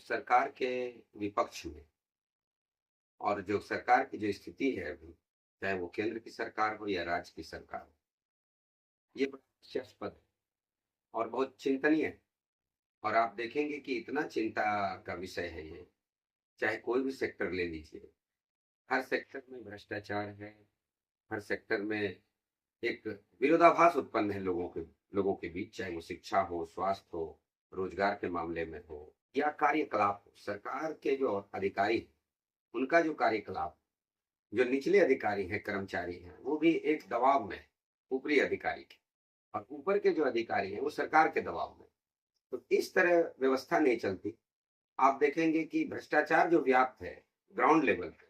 सरकार के विपक्ष में और जो सरकार की जो स्थिति है अभी, चाहे वो केंद्र की सरकार हो या राज्य की सरकार हो, ये बड़ा हास्यास्पद है और बहुत चिंतनीय है। और आप देखेंगे कि इतना चिंता का विषय है ये, चाहे कोई भी सेक्टर ले लीजिए, हर सेक्टर में भ्रष्टाचार है। हर सेक्टर में एक विरोधाभास उत्पन्न है लोगों के बीच, चाहे वो शिक्षा हो, स्वास्थ्य हो, रोजगार के मामले में हो या कार्यकलाप हो। सरकार के जो अधिकारी हैं, उनका जो कार्यकलाप, जो निचले अधिकारी हैं, कर्मचारी हैं, वो भी एक दबाव में है ऊपरी अधिकारी के, और ऊपर के जो अधिकारी हैं वो सरकार के दबाव में। तो इस तरह व्यवस्था नहीं चलती। आप देखेंगे कि भ्रष्टाचार जो व्याप्त है ग्राउंड लेवल पे,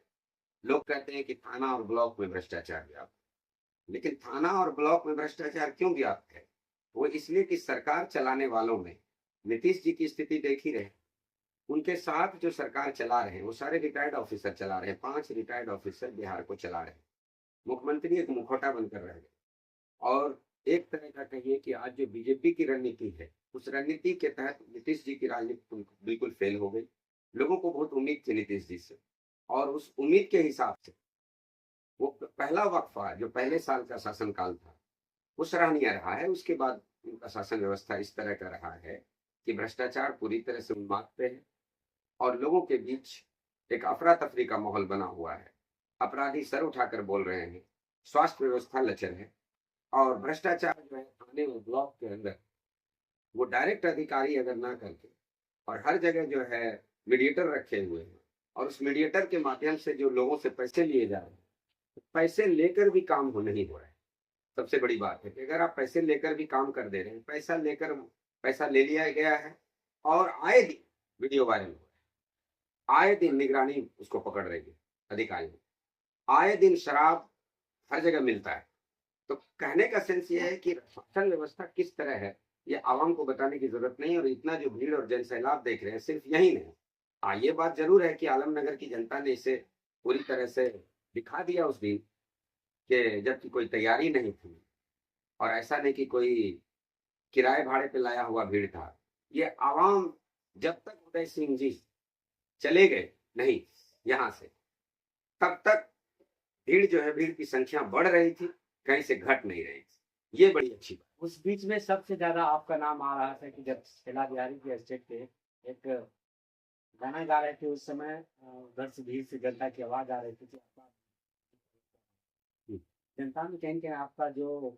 लोग कहते हैं कि थाना और ब्लॉक में भ्रष्टाचार व्याप्त है। लेकिन थाना और ब्लॉक में भ्रष्टाचार क्यों व्याप्त है? वो इसलिए कि सरकार चलाने वालों में, नीतीश जी की स्थिति देख ही रहे, उनके साथ जो सरकार चला रहे हैं वो सारे रिटायर्ड ऑफिसर चला रहे हैं। 5 रिटायर्ड ऑफिसर बिहार को चला रहे हैं। मुख्यमंत्री एक मुखौटा बनकर रह गए। और एक तरह का कहिए कि आज जो बीजेपी की रणनीति है, उस रणनीति के तहत नीतीश जी की राजनीति बिल्कुल फेल हो गई। लोगों को बहुत उम्मीद थी नीतीश जी से, और उस उम्मीद के हिसाब से वो पहला वक्फा जो पहले साल का शासनकाल था वो सराहनीय रहा है। उसके बाद उनका शासन व्यवस्था इस तरह का रहा है कि भ्रष्टाचार पूरी तरह से उन्माद पे है और लोगों के बीच एक अफरा तफरी का माहौल बना हुआ है। अपराधी सर उठाकर बोल रहे हैं, स्वास्थ्य व्यवस्था लचर है, और भ्रष्टाचार जो है थाने और ब्लॉक के अंदर वो डायरेक्ट अधिकारी अगर ना करके, और हर जगह जो है मीडिएटर रखे हुए हैं, और उस मीडिएटर के माध्यम से जो लोगों से पैसे लिए जा रहे हैं, तो पैसे लेकर भी काम हो नहीं हो रहा है। सबसे बड़ी बात है कि अगर आप पैसे लेकर भी काम कर दे रहे हैं, पैसा ले लिया गया है, और आए दिन वीडियो वायरल हो रहा है, आए दिन निगरानी उसको पकड़ रही है अधिकारी, आए दिन शराब हर जगह मिलता है। तो कहने का सेंस ये है कि शासन व्यवस्था किस तरह है, ये आवाम को बताने की जरूरत नहीं। और इतना जो भीड़ और जन सैलाब देख रहे हैं, सिर्फ यही नहीं, ये बात जरूर है कि आलमनगर की जनता ने इसे पूरी तरह से दिखा दिया उस दिन, कि जबकि कोई तैयारी नहीं थी। और ऐसा नहीं कि कोई किराए भाड़े पे लाया हुआ भीड़ था। ये आवाम, जब तक उदय सिंह जी चले गए नहीं यहाँ से, तब तक भीड़ जो है, भीड़ की संख्या बढ़ रही थी, कहीं से घट नहीं रही थी। ये बड़ी अच्छी बात। उस बीच में सबसे ज्यादा आपका नाम आ रहा था कि जब शीला बिहारी के स्टेज पे एक गाना गा रहे थे, उस समय उधर से भीड़ से जनता की आवाज आ रही थी कि आपका जनता में कहीं कहीं आपका जो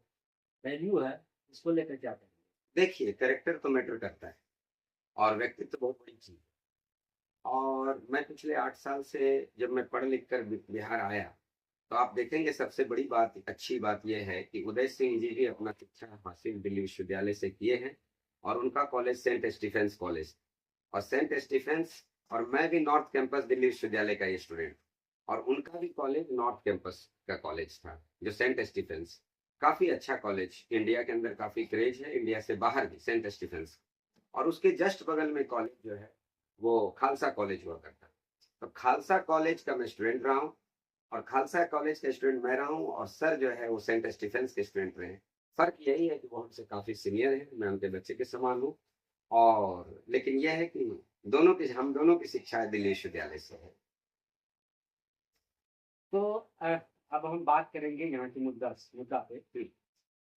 वैल्यू है उसको लेकर क्या कहेंगे? देखिए, कैरेक्टर तो मैटर करता है, और व्यक्तित्व तो बहुत बड़ी चीज है। और मैं पिछले 8 साल से जब मैं पढ़ लिख कर बिहार आया, तो आप देखेंगे सबसे बड़ी बात, अच्छी बात यह है कि उदय सिंह जी भी अपना शिक्षा हासिल दिल्ली विश्वविद्यालय से किए हैं, और उनका कॉलेज सेंट स्टीफेंस कॉलेज, और सेंट स्टीफेंस, और मैं भी नॉर्थ कैंपस दिल्ली विश्वविद्यालय का स्टूडेंट, और उनका भी कॉलेज नॉर्थ कैंपस का कॉलेज था जो सेंट स्टीफेंस। काफी अच्छा कॉलेज, इंडिया के अंदर काफी क्रेज है, इंडिया से बाहर भी सेंट स्टीफेंस। और उसके जस्ट बगल में कॉलेज जो है वो खालसा कॉलेज हुआ करता है। तो खालसा कॉलेज का मैं स्टूडेंट रहा हूँ, और खालसा कॉलेज का स्टूडेंट मैं रहा हूँ, और सर जो है वो सेंट स्टीफेंस के स्टूडेंट रहे हैं। फर्क यही है कि वो हमसे काफी सीनियर है, मैं उनके बच्चे के समान हूँ। और लेकिन यह है कि हम दोनों की शिक्षा दिल्ली विश्वविद्यालय से है। तो अब हम बात करेंगे यहाँ की मुद्दा पे।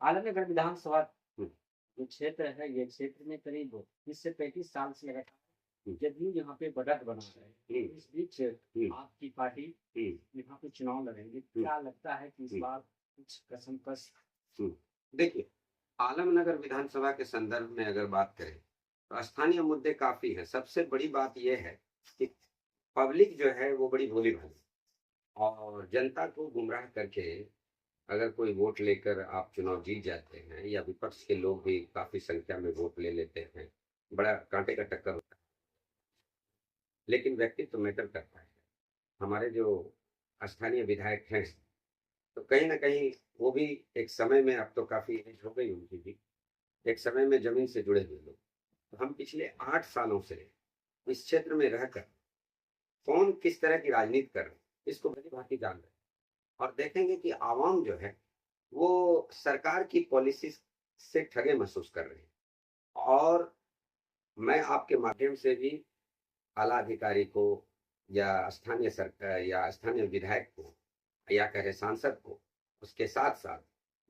आलमनगर विधानसभा जो क्षेत्र है, ये क्षेत्र में करीब 30 से 35 साल से लगातार जदयू यहाँ पे बढ़त बना रहे हैं। इस बीच आपकी पार्टी यहाँ पे चुनाव लड़ेंगे, क्या लगता है कि इस बार कुछ कसमकस? देखिए, आलमनगर विधानसभा के संदर्भ में अगर बात करें तो स्थानीय मुद्दे काफी है। सबसे बड़ी बात यह है कि पब्लिक जो है वो बड़ी भोली भाली, और जनता को गुमराह करके अगर कोई वोट लेकर आप चुनाव जीत जाते हैं, या विपक्ष के लोग भी काफी संख्या में वोट ले लेते हैं, बड़ा कांटे का टक्कर होता है। लेकिन व्यक्तित्व तो मैटर करता है। हमारे जो स्थानीय विधायक हैं, तो कहीं ना कहीं वो भी एक समय में, अब तो काफी एज हो गई उनकी भी, एक समय में जमीन से जुड़े हुए लोग। तो हम पिछले 8 सालों से इस क्षेत्र में रहकर कौन किस तरह की राजनीति कर रहे हैं, इसको भली भांति जान रहे हैं। और देखेंगे कि आवाम जो है वो सरकार की पॉलिसी से ठगे महसूस कर रहे हैं। और मैं आपके माध्यम से भी आला अधिकारी को या स्थानीय सरकार या स्थानीय विधायक को या कहे सांसद को, उसके साथ साथ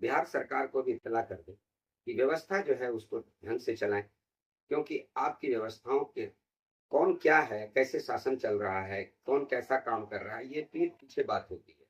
बिहार सरकार को भी इत्तला कर दे कि व्यवस्था जो है उसको ढंग से चलाएं, क्योंकि आपकी व्यवस्थाओं के कौन क्या है, कैसे शासन चल रहा है, कौन कैसा काम कर रहा है, ये पीठ पीछे बात होती है।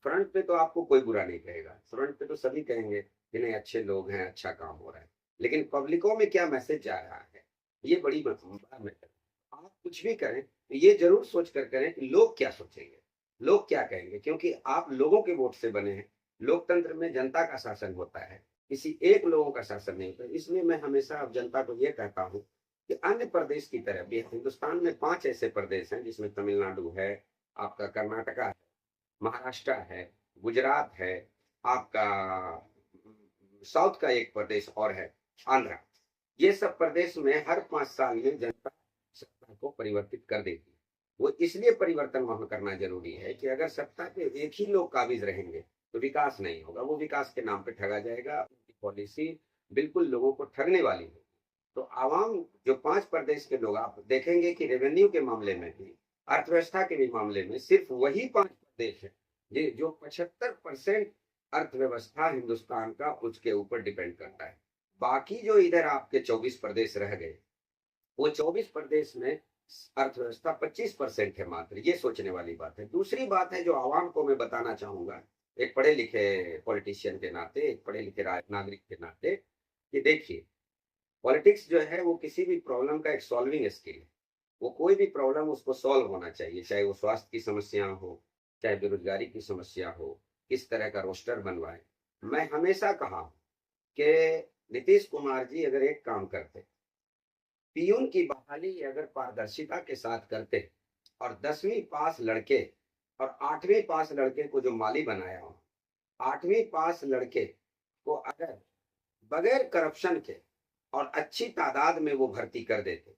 फ्रंट पे तो आपको कोई बुरा नहीं कहेगा, फ्रंट पे तो सभी कहेंगे कि नहीं अच्छे लोग हैं, अच्छा काम हो रहा है, लेकिन पब्लिकों में क्या मैसेज जा रहा है, ये बड़ा मैटर है। आप कुछ भी करें तो ये जरूर सोच कर करें कि लोग क्या सोचेंगे, लोग क्या कहेंगे, क्योंकि आप लोगों के वोट से बने हैं। लोकतंत्र में जनता का शासन होता है, किसी एक लोगों का शासन नहीं होता। इसलिए मैं हमेशा अब जनता को ये कहता हूँ कि अन्य प्रदेश की तरह भी हिंदुस्तान में 5 ऐसे प्रदेश हैं जिसमें तमिलनाडु है, आपका कर्नाटका है, महाराष्ट्र है, गुजरात है, आपका साउथ का एक प्रदेश और है आंध्रा। ये सब प्रदेश में हर 5 साल में जनता सत्ता को परिवर्तित कर देती है। वो इसलिए परिवर्तन वहां करना जरूरी है कि अगर सत्ता पे एक ही लोग काबिज रहेंगे तो विकास नहीं होगा, वो विकास के नाम पे ठगा जाएगा। उनकी पॉलिसी बिल्कुल लोगों को ठगने वाली है। तो आवाम जो 5 प्रदेश के लोग, आप देखेंगे कि रेवेन्यू के मामले में भी, अर्थव्यवस्था के भी मामले में सिर्फ वही 5 प्रदेश है जो 75% अर्थव्यवस्था हिंदुस्तान का उसके ऊपर डिपेंड करता है। बाकी जो इधर आपके 24 प्रदेश रह गए, वो 24 प्रदेश में अर्थव्यवस्था 25% है मात्र। ये सोचने वाली बात है। दूसरी बात है जो आवाम को मैं बताना चाहूंगा, एक पढ़े लिखे पॉलिटिशियन के नाते, एक पढ़े लिखे नागरिक के नाते, कि देखिए पॉलिटिक्स जो है वो किसी भी प्रॉब्लम का एक सॉल्विंग स्किल है। वो कोई भी प्रॉब्लम उसको सॉल्व होना चाहिए, चाहे वो स्वास्थ्य की समस्या हो, चाहे बेरोजगारी की समस्या हो, किस तरह का रोस्टर बनवाए। मैं हमेशा कहा कि नीतीश कुमार जी अगर एक काम करते, पीयून की बहाली अगर पारदर्शिता के साथ करते और 10वीं पास लड़के और 8वीं पास लड़के को जो माली बनाया हो, 8वीं पास लड़के को अगर बगैर करप्शन के और अच्छी तादाद में वो भर्ती कर देते,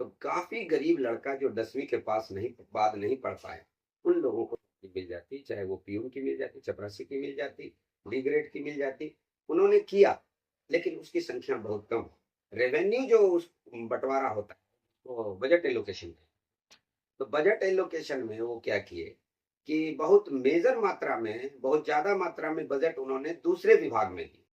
तो काफी गरीब लड़का जो 10वीं के पास नहीं बाद नहीं पढ़ पाए, उन लोगों को नौकरी मिल जाती, चाहे वो पीयून की मिल जाती, चपरासी की मिल जाती, डी ग्रेड की मिल जाती। उन्होंने किया, लेकिन उसकी संख्या बहुत कम। रेवेन्यू जो उस बंटवारा होता है तो बजट एलोकेशन, तो बजट एलोकेशन में वो क्या किए कि बहुत मेजर मात्रा में, बहुत ज्यादा मात्रा में बजट उन्होंने दूसरे विभाग में दी।